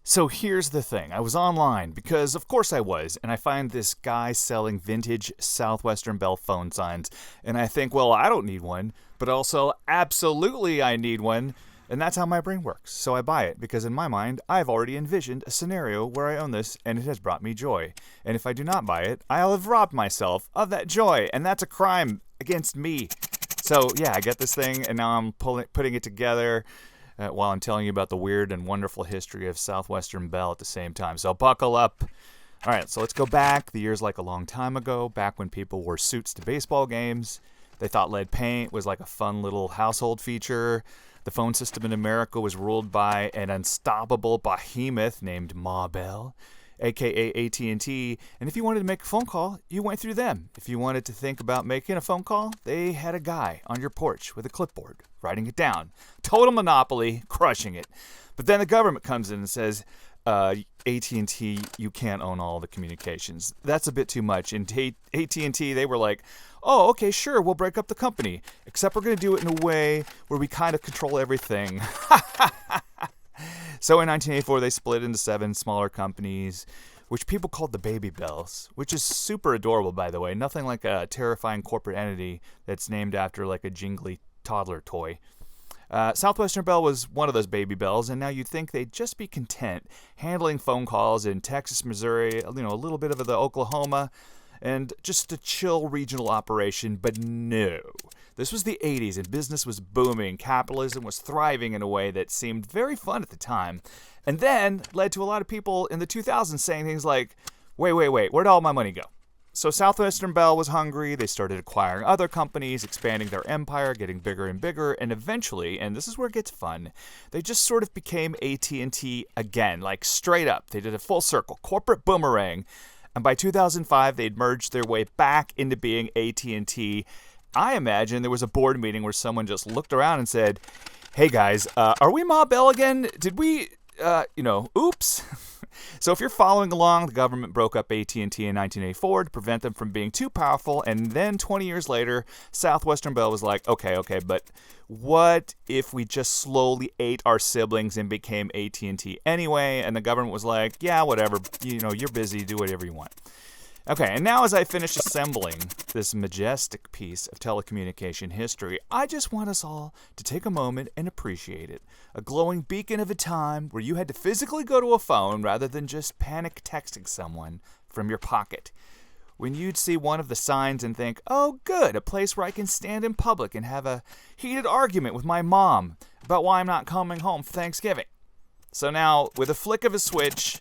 So here's the thing. I was online because of course I was, and I find this guy selling vintage Southwestern Bell phone signs, and I think, well, I don't need one, but also absolutely I need one, and that's how my brain works. So I buy it because in my mind, I've already envisioned a scenario where I own this and it has brought me joy. And if I do not buy it, I'll have robbed myself of that joy, and that's a crime against me. So yeah, I get this thing, and now I'm putting it together while I'm telling you about the weird and wonderful history of Southwestern Bell at the same time. So buckle up. All right, so let's go back. The year's like a long time ago, back when people wore suits to baseball games. They thought lead paint was like a fun little household feature. The phone system in America was ruled by an unstoppable behemoth named Ma Bell, a.k.a. AT&T, and if you wanted to make a phone call, you went through them. If you wanted to think about making a phone call, they had a guy on your porch with a clipboard, writing it down. Total monopoly, crushing it. But then the government comes in and says, AT&T, you can't own all the communications. That's a bit too much. And AT&T, they were like, oh, okay, sure, we'll break up the company, except we're going to do it in a way where we kind of control everything. So in 1984, they split into 7 smaller companies, which people called the Baby Bells, which is super adorable, by the way. Nothing like a terrifying corporate entity that's named after like a jingly toddler toy. Southwestern Bell was one of those Baby Bells, and now you'd think they'd just be content handling phone calls in Texas, Missouri, a little bit of the Oklahoma, and just a chill regional operation, but no. This was the 80s, and business was booming. Capitalism was thriving in a way that seemed very fun at the time, and then led to a lot of people in the 2000s saying things like, wait, where'd all my money go? So Southwestern Bell was hungry. They started acquiring other companies, expanding their empire, getting bigger and bigger, and eventually, and this is where it gets fun, they just sort of became AT&T again, like straight up. They did a full circle, corporate boomerang, and by 2005, they'd merged their way back into being AT&T. I imagine there was a board meeting where someone just looked around and said, hey guys, are we Ma Bell again? Did we, oops. So if you're following along, the government broke up AT&T in 1984 to prevent them from being too powerful, and then 20 years later, Southwestern Bell was like, okay, but what if we just slowly ate our siblings and became AT&T anyway? And the government was like, yeah, whatever, you're busy, do whatever you want. Okay, and now as I finish assembling this majestic piece of telecommunication history, I just want us all to take a moment and appreciate it. A glowing beacon of a time where you had to physically go to a phone rather than just panic texting someone from your pocket. When you'd see one of the signs and think, oh good, a place where I can stand in public and have a heated argument with my mom about why I'm not coming home for Thanksgiving. So now, with a flick of a switch,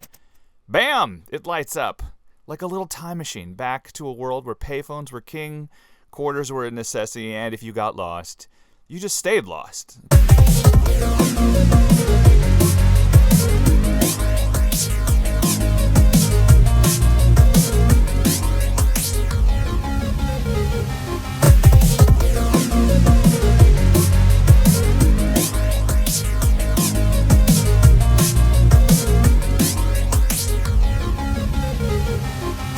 bam, it lights up. Like a little time machine back to a world where payphones were king, quarters were a necessity, and if you got lost, you just stayed lost.